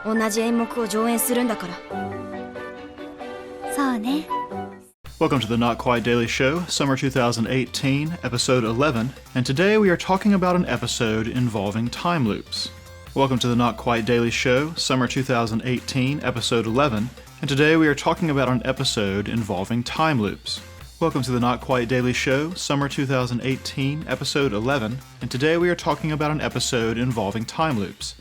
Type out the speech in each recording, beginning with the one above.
同じ演目を上演するんだから。そうね。Welcome to the Not Quite Daily Show, Summer 2018, Episode 11, and today we are talking about an episode involving time loops. Welcome to the Not Quite Daily Show, Summer 2018, Episode 11, and today we are talking about an episode involving time loops. Welcome to the Not Quite Daily Show, Summer 2018, Episode 11, and today we are talking about an episode involving time loops.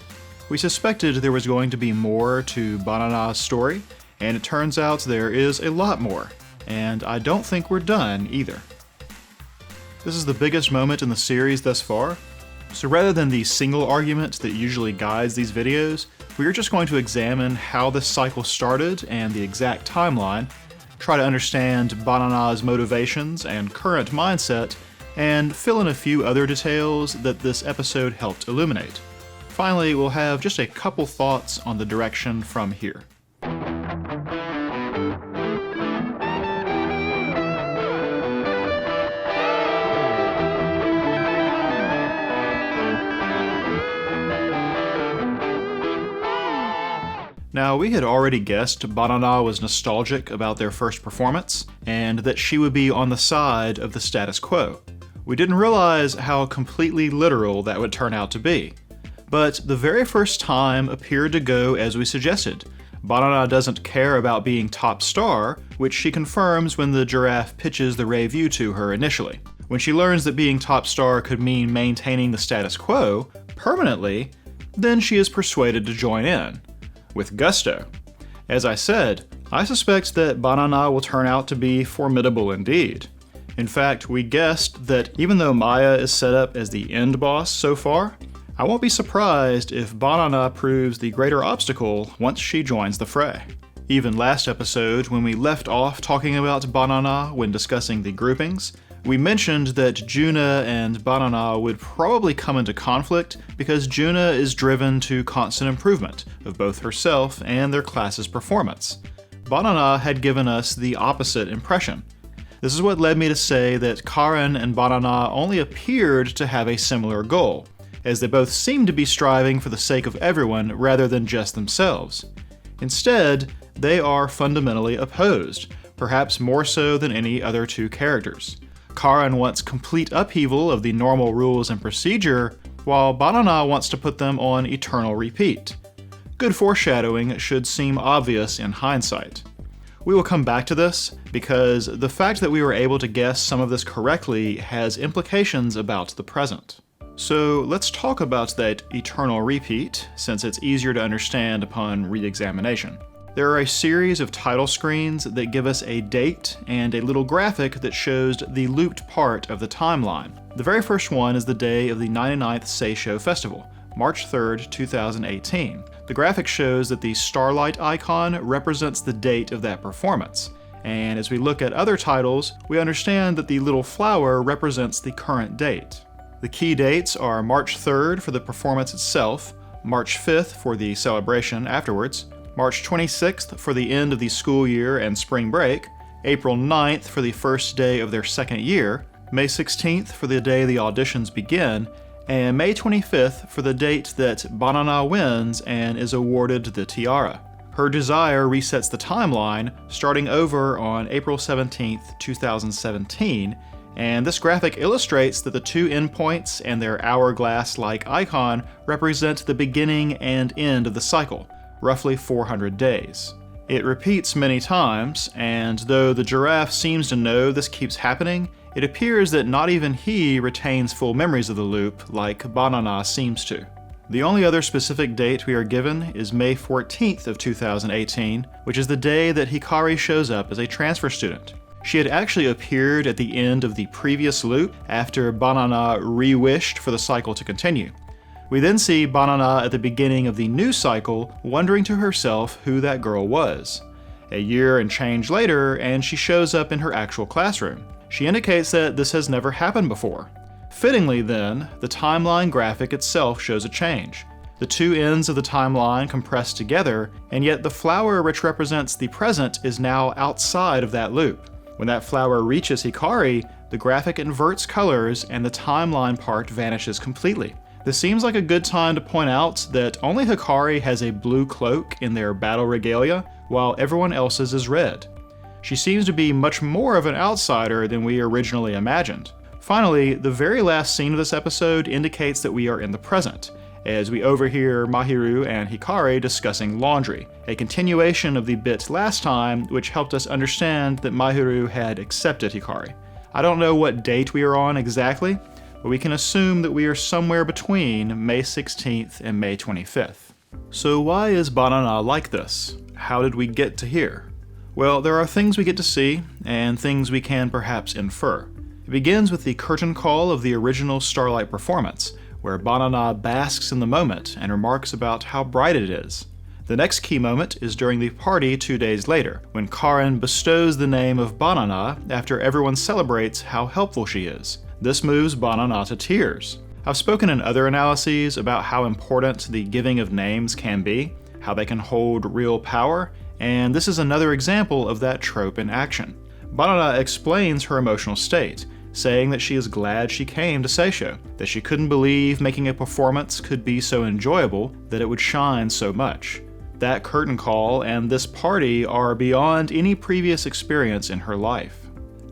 We suspected there was going to be more to Bana-Naughty's story, and it turns out there is a lot more, and I don't think we're done either. This is the biggest moment in the series thus far, so rather than the single argument that usually guides these videos, we are just going to examine how this cycle started and the exact timeline, try to understand Bana-Naughty's motivations and current mindset, and fill in a few other details that this episode helped illuminate. Finally, we'll have just a couple thoughts on the direction from here. Now, we had already guessed Bana-Naughty was nostalgic about their first performance, and that she would be on the side of the status quo. We didn't realize how completely literal that would turn out to be. But the very first time appeared to go as we suggested. Bana-Naughty doesn't care about being top star, which she confirms when the giraffe pitches the Revue to her initially. When she learns that being top star could mean maintaining the status quo permanently, then she is persuaded to join in. With gusto. As I said, I suspect that Bana-Naughty will turn out to be formidable indeed. In fact, we guessed that even though Maya is set up as the end boss so far, I won't be surprised if Bana-Naughty proves the greater obstacle once she joins the fray. Even last episode, when we left off talking about Bana-Naughty when discussing the groupings, we mentioned that Juna and Bana-Naughty would probably come into conflict because Juna is driven to constant improvement of both herself and their class's performance. Bana-Naughty had given us the opposite impression. This is what led me to say that Karin and Bana-Naughty only appeared to have a similar goal, as they both seemed to be striving for the sake of everyone rather than just themselves. Instead, they are fundamentally opposed, perhaps more so than any other two characters. Karin wants complete upheaval of the normal rules and procedure, while Bana-Naughty wants to put them on eternal repeat. Good foreshadowing should seem obvious in hindsight. We will come back to this, because the fact that we were able to guess some of this correctly has implications about the present. So let's talk about that eternal repeat, since it's easier to understand upon re-examination. There are a series of title screens that give us a date and a little graphic that shows the looped part of the timeline. The very first one is the day of the 99th Seisho Festival, March 3rd, 2018. The graphic shows that the Starlight icon represents the date of that performance. And as we look at other titles, we understand that the little flower represents the current date. The key dates are March 3rd for the performance itself, March 5th for the celebration afterwards, March 26th for the end of the school year and spring break, April 9th for the first day of their second year, May 16th for the day the auditions begin, and May 25th for the date that Bana-Naughty wins and is awarded the tiara. Her desire resets the timeline, starting over on April 17th, 2017, and this graphic illustrates that the two endpoints and their hourglass-like icon represent the beginning and end of the cycle, roughly 400 days. It repeats many times, and though the giraffe seems to know this keeps happening, it appears that not even he retains full memories of the loop like Bana-Naughty seems to. The only other specific date we are given is May 14th of 2018, which is the day that Hikari shows up as a transfer student. She had actually appeared at the end of the previous loop after Bana-Naughty re-wished for the cycle to continue. We then see Bana-Naughty at the beginning of the new cycle, wondering to herself who that girl was. A year and change later, and she shows up in her actual classroom. She indicates that this has never happened before. Fittingly then, the timeline graphic itself shows a change. The two ends of the timeline compress together, and yet the flower which represents the present is now outside of that loop. When that flower reaches Hikari, the graphic inverts colors and the timeline part vanishes completely. This seems like a good time to point out that only Hikari has a blue cloak in their battle regalia, while everyone else's is red. She seems to be much more of an outsider than we originally imagined. Finally, the very last scene of this episode indicates that we are in the present, as we overhear Mahiru and Hikari discussing laundry, a continuation of the bit last time which helped us understand that Mahiru had accepted Hikari. I don't know what date we are on exactly, but we can assume that we are somewhere between May 16th and May 25th. So why is Bana-Naughty like this? How did we get to here? Well, there are things we get to see, and things we can perhaps infer. It begins with the curtain call of the original Starlight performance, where Bana-Naughty basks in the moment and remarks about how bright it is. The next key moment is during the party 2 days later, when Karin bestows the name of Bana-Naughty after everyone celebrates how helpful she is. This moves Bana-Naughty to tears. I've spoken in other analyses about how important the giving of names can be, how they can hold real power, and this is another example of that trope in action. Bana-Naughty explains her emotional state, saying that she is glad she came to Seisho, that she couldn't believe making a performance could be so enjoyable, that it would shine so much. That curtain call and this party are beyond any previous experience in her life.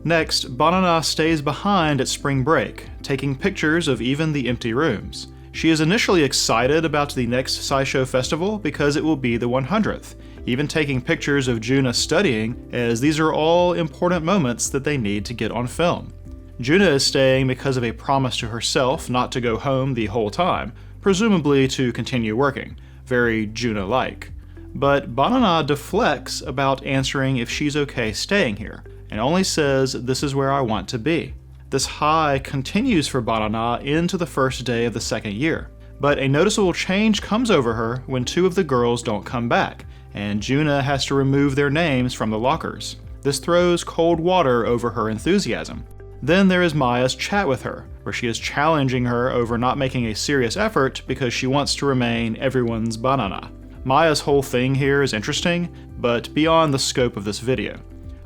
Next, Bana-Naughty stays behind at spring break, taking pictures of even the empty rooms. She is initially excited about the next Seisho festival because it will be the 100th, even taking pictures of Juna studying, as these are all important moments that they need to get on film. Juna is staying because of a promise to herself not to go home the whole time, presumably to continue working, very Juna-like. But Bana-Naughty deflects about answering if she's okay staying here, and only says this is where I want to be. This high continues for Bana-Naughty into the first day of the second year, but a noticeable change comes over her when 2 of the girls don't come back, and Juna has to remove their names from the lockers. This throws cold water over her enthusiasm. Then there is Maya's chat with her, where she is challenging her over not making a serious effort because she wants to remain everyone's Bana-Naughty. Maya's whole thing here is interesting, but beyond the scope of this video.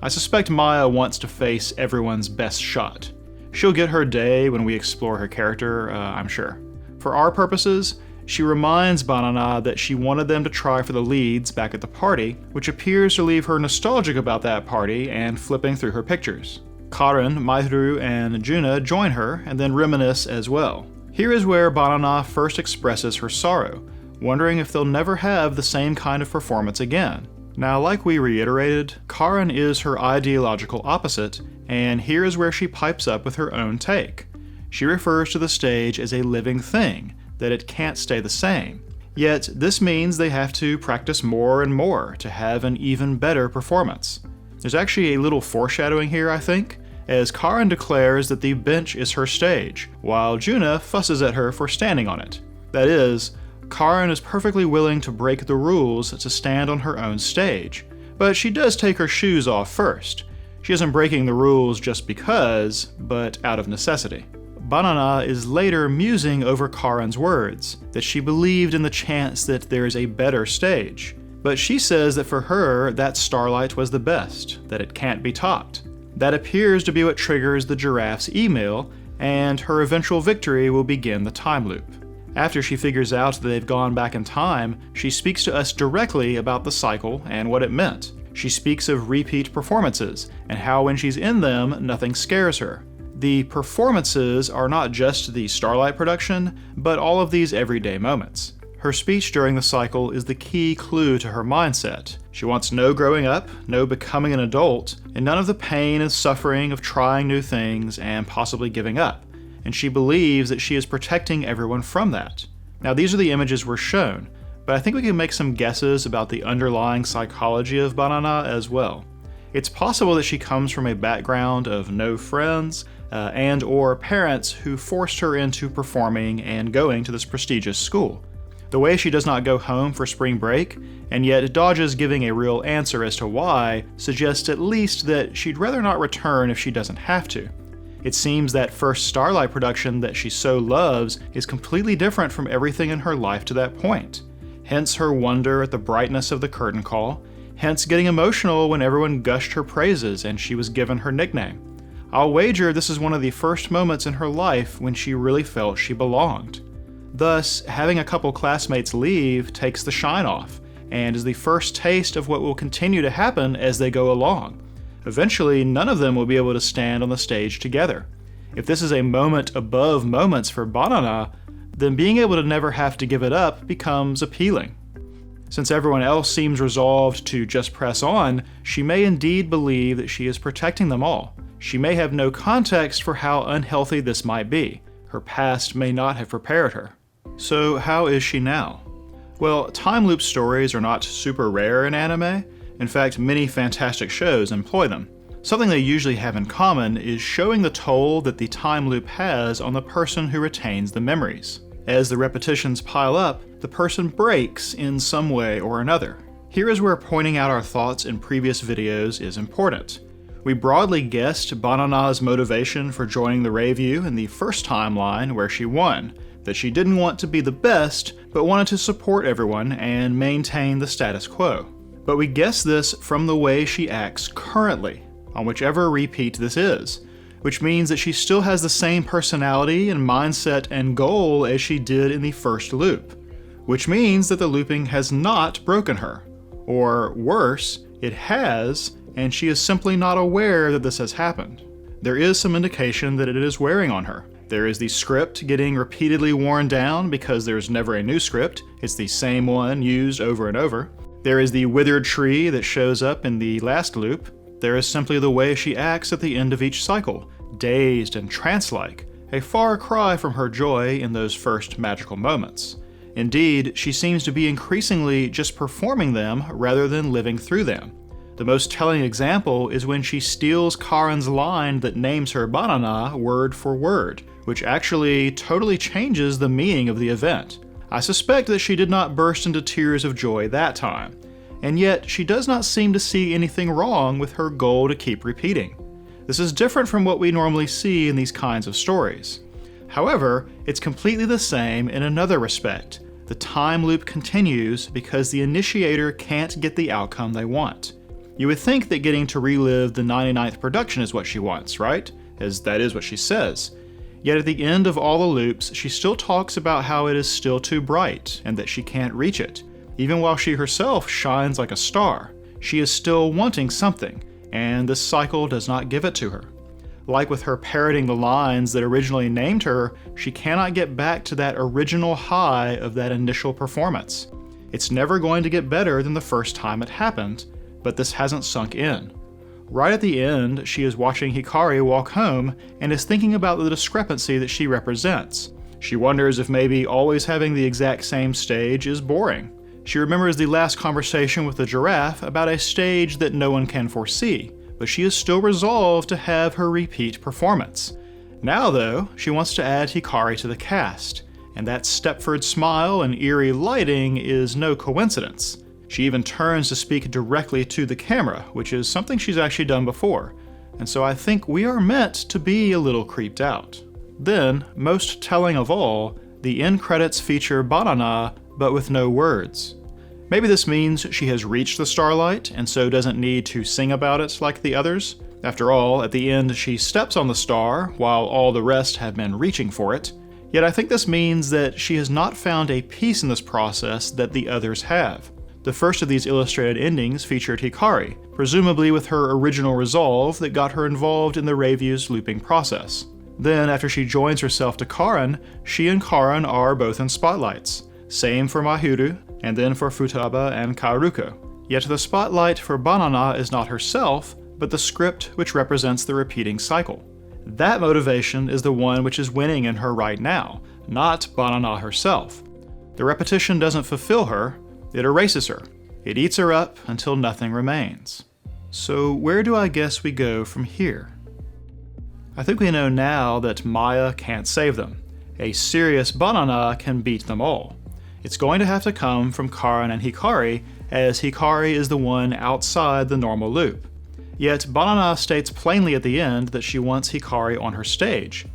I suspect Maya wants to face everyone's best shot. She'll get her day when we explore her character, I'm sure. For our purposes, she reminds Bana-Naughty that she wanted them to try for the leads back at the party, which appears to leave her nostalgic about that party and flipping through her pictures. Karin, Mahiru, and Juna join her and then reminisce as well. Here is where Bana-Naughty first expresses her sorrow, wondering if they'll never have the same kind of performance again. Now, like we reiterated, Karin is her ideological opposite, and here is where she pipes up with her own take. She refers to the stage as a living thing, that it can't stay the same. Yet, this means they have to practice more and more to have an even better performance. There's actually a little foreshadowing here, I think, as Karin declares that the bench is her stage, while Juna fusses at her for standing on it. That is, Karin is perfectly willing to break the rules to stand on her own stage, but she does take her shoes off first. She isn't breaking the rules just because, but out of necessity. Bana-Naughty is later musing over Karin's words, that she believed in the chance that there is a better stage. But she says that for her, that Starlight was the best, that it can't be topped. That appears to be what triggers the giraffe's email, and her eventual victory will begin the time loop. After she figures out that they've gone back in time, she speaks to us directly about the cycle and what it meant. She speaks of repeat performances, and how when she's in them, nothing scares her. The performances are not just the Starlight production, but all of these everyday moments. Her speech during the cycle is the key clue to her mindset. She wants no growing up, no becoming an adult, and none of the pain and suffering of trying new things and possibly giving up. And she believes that she is protecting everyone from that. Now, these are the images we're shown, but I think we can make some guesses about the underlying psychology of Bana-Naughty as well. It's possible that she comes from a background of no friends, and or parents who forced her into performing and going to this prestigious school. The way she does not go home for spring break, and yet dodges giving a real answer as to why, suggests at least that she'd rather not return if she doesn't have to. It seems that first Starlight production that she so loves is completely different from everything in her life to that point. Hence her wonder at the brightness of the curtain call, hence getting emotional when everyone gushed her praises and she was given her nickname. I'll wager this is one of the first moments in her life when she really felt she belonged. Thus, having a couple classmates leave takes the shine off, and is the first taste of what will continue to happen as they go along. Eventually, none of them will be able to stand on the stage together. If this is a moment above moments for Bana-Naughty, then being able to never have to give it up becomes appealing. Since everyone else seems resolved to just press on, she may indeed believe that she is protecting them all. She may have no context for how unhealthy this might be. Her past may not have prepared her. So how is she now? Well, time loop stories are not super rare in anime. In fact, many fantastic shows employ them. Something they usually have in common is showing the toll that the time loop has on the person who retains the memories. As the repetitions pile up, the person breaks in some way or another. Here is where pointing out our thoughts in previous videos is important. We broadly guessed Bana-Naughty's motivation for joining the Revue in the first timeline where she won, that she didn't want to be the best, but wanted to support everyone and maintain the status quo. But we guessed this from the way she acts currently, on whichever repeat this is, which means that she still has the same personality and mindset and goal as she did in the first loop, which means that the looping has not broken her. Or worse, it has, and she is simply not aware that this has happened. There is some indication that it is wearing on her. There is the script getting repeatedly worn down because there's never a new script, it's the same one used over and over. There is the withered tree that shows up in the last loop. There is simply the way she acts at the end of each cycle, dazed and trance-like, a far cry from her joy in those first magical moments. Indeed, she seems to be increasingly just performing them rather than living through them. The most telling example is when she steals Karen's line that names her Bana-Naughty word for word, which actually totally changes the meaning of the event. I suspect that she did not burst into tears of joy that time, and yet she does not seem to see anything wrong with her goal to keep repeating. This is different from what we normally see in these kinds of stories. However, it's completely the same in another respect. The time loop continues because the initiator can't get the outcome they want. You would think that getting to relive the 99th production is what she wants, right? As that is what she says. Yet at the end of all the loops, she still talks about how it is still too bright and that she can't reach it. Even while she herself shines like a star, she is still wanting something, and this cycle does not give it to her. Like with her parroting the lines that originally named her, she cannot get back to that original high of that initial performance. It's never going to get better than the first time it happened, but this hasn't sunk in. Right at the end, she is watching Hikari walk home and is thinking about the discrepancy that she represents. She wonders if maybe always having the exact same stage is boring. She remembers the last conversation with the giraffe about a stage that no one can foresee, but she is still resolved to have her repeat performance. Now though, she wants to add Hikari to the cast, and that Stepford smile and eerie lighting is no coincidence. She even turns to speak directly to the camera, which is something she's actually done before, and so I think we are meant to be a little creeped out. Then, most telling of all, the end credits feature Bana-Naughty, but with no words. Maybe this means she has reached the starlight and so doesn't need to sing about it like the others. After all, at the end she steps on the star, while all the rest have been reaching for it. Yet I think this means that she has not found a peace in this process that the others have. The first of these illustrated endings featured Hikari, presumably with her original resolve that got her involved in the Revue's looping process. Then, after she joins herself to Karen, she and Karen are both in spotlights. Same for Mahiru, and then for Futaba and Kaoruko. Yet the spotlight for Bana-Naughty is not herself, but the script which represents the repeating cycle. That motivation is the one which is winning in her right now, not Bana-Naughty herself. The repetition doesn't fulfill her, it erases her. It eats her up until nothing remains. So where do I guess we go from here? I think we know now that Maya can't save them. A serious Bana-Naughty can beat them all. It's going to have to come from Karen and Hikari, as Hikari is the one outside the normal loop. Yet Bana-Naughty states plainly at the end that she wants Hikari on her stage.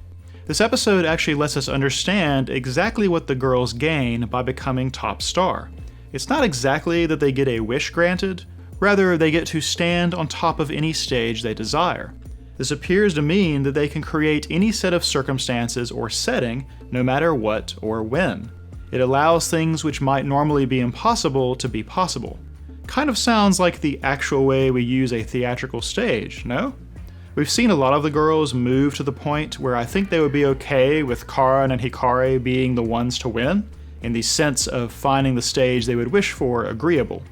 This episode actually lets us understand exactly what the girls gain by becoming top star. It's not exactly that they get a wish granted, rather they get to stand on top of any stage they desire. This appears to mean that they can create any set of circumstances or setting, no matter what or when. It allows things which might normally be impossible to be possible. Kind of sounds like the actual way we use a theatrical stage, no? We've seen a lot of the girls move to the point where I think they would be okay with Karan and Hikari being the ones to win, in the sense of finding the stage they would wish for agreeable.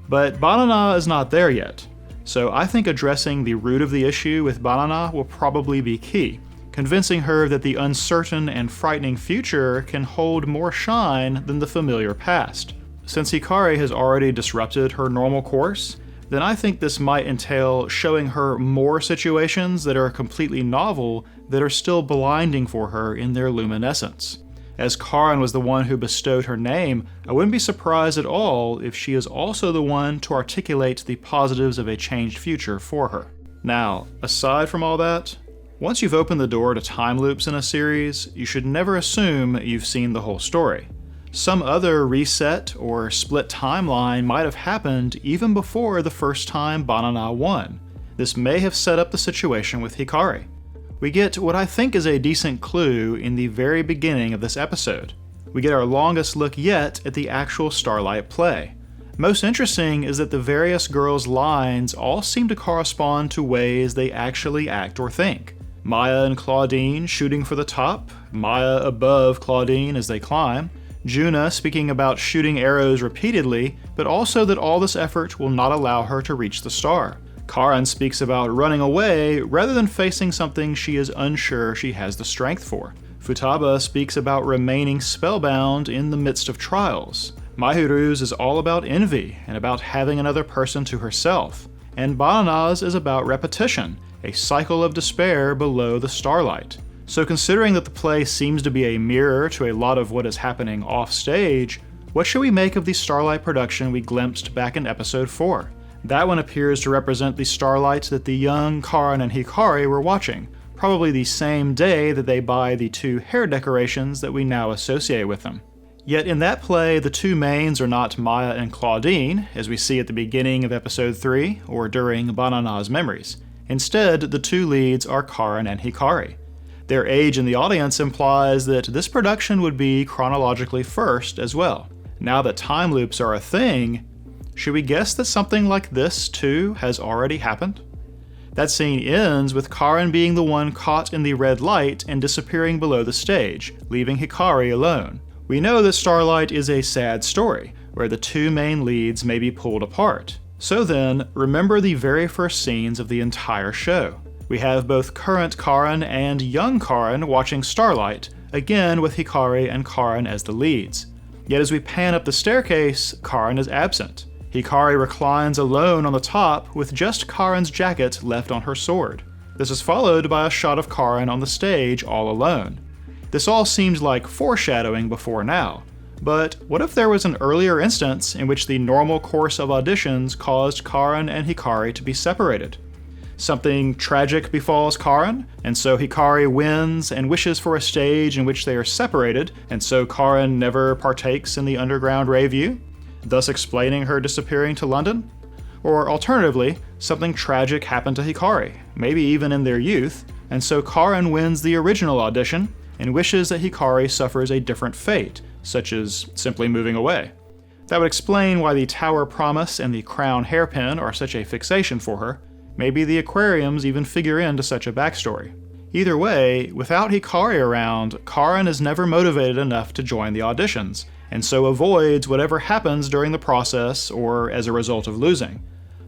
But Bana-Naughty is not there yet, so I think addressing the root of the issue with Bana-Naughty will probably be key, convincing her that the uncertain and frightening future can hold more shine than the familiar past. Since Hikari has already disrupted her normal course, then I think this might entail showing her more situations that are completely novel that are still blinding for her in their luminescence. As Karan was the one who bestowed her name, I wouldn't be surprised at all if she is also the one to articulate the positives of a changed future for her. Now, aside from all that, once you've opened the door to time loops in a series, you should never assume you've seen the whole story. Some other reset or split timeline might have happened even before the first time Bana-Naughty won. This may have set up the situation with Hikari. We get what I think is a decent clue in the very beginning of this episode. We get our longest look yet at the actual Starlight play. Most interesting is that the various girls' lines all seem to correspond to ways they actually act or think. Maya and Claudine shooting for the top, Maya above Claudine as they climb, Juna speaking about shooting arrows repeatedly, but also that all this effort will not allow her to reach the star. Karan speaks about running away rather than facing something she is unsure she has the strength for. Futaba speaks about remaining spellbound in the midst of trials. Mahiru's is all about envy and about having another person to herself. And Bana-Naughty's is about repetition, a cycle of despair below the starlight. So considering that the play seems to be a mirror to a lot of what is happening off stage, what should we make of the Starlight production we glimpsed back in episode 4? That one appears to represent the Starlight that the young Karan and Hikari were watching, probably the same day that they buy the 2 hair decorations that we now associate with them. Yet in that play, the 2 mains are not Maya and Claudine, as we see at the beginning of episode 3 or during Bana-Naughty's memories. Instead, the 2 leads are Karan and Hikari. Their age in the audience implies that this production would be chronologically first as well. Now that time loops are a thing, should we guess that something like this, too, has already happened? That scene ends with Karan being the one caught in the red light and disappearing below the stage, leaving Hikari alone. We know that Starlight is a sad story, where the 2 main leads may be pulled apart. So then, remember the very first scenes of the entire show. We have both current Karan and young Karan watching Starlight, again with Hikari and Karan as the leads. Yet as we pan up the staircase, Karan is absent. Hikari reclines alone on the top with just Karan's jacket left on her sword. This is followed by a shot of Karan on the stage all alone. This all seems like foreshadowing before now, but what if there was an earlier instance in which the normal course of auditions caused Karan and Hikari to be separated? Something tragic befalls Karan, and so Hikari wins and wishes for a stage in which they are separated, and so Karan never partakes in the underground Revue, thus explaining her disappearing to London? Or alternatively, something tragic happened to Hikari, maybe even in their youth, and so Karan wins the original audition and wishes that Hikari suffers a different fate, such as simply moving away. That would explain why the Tower Promise and the Crown Hairpin are such a fixation for her. Maybe the aquariums even figure into such a backstory. Either way, without Hikari around, Karan is never motivated enough to join the auditions, and so avoids whatever happens during the process or as a result of losing.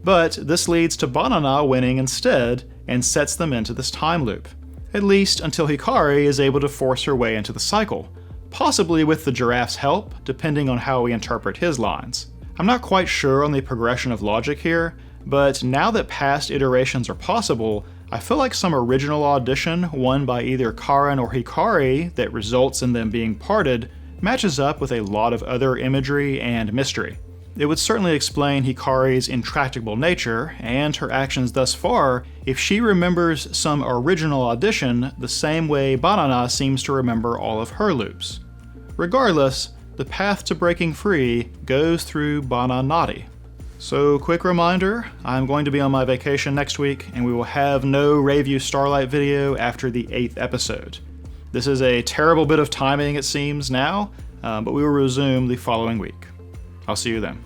But this leads to Bana-Naughty winning instead, and sets them into this time loop. At least until Hikari is able to force her way into the cycle, possibly with the giraffe's help, depending on how we interpret his lines. I'm not quite sure on the progression of logic here, but now that past iterations are possible, I feel like some original audition won by either Karan or Hikari that results in them being parted matches up with a lot of other imagery and mystery. It would certainly explain Hikari's intractable nature and her actions thus far if she remembers some original audition the same way Bana-Naughty seems to remember all of her loops. Regardless, the path to breaking free goes through Bana-Naughty. So, quick reminder, I'm going to be on my vacation next week, and we will have no Revue Starlight video after the 8th episode. This is a terrible bit of timing, it seems, now, but we will resume the following week. I'll see you then.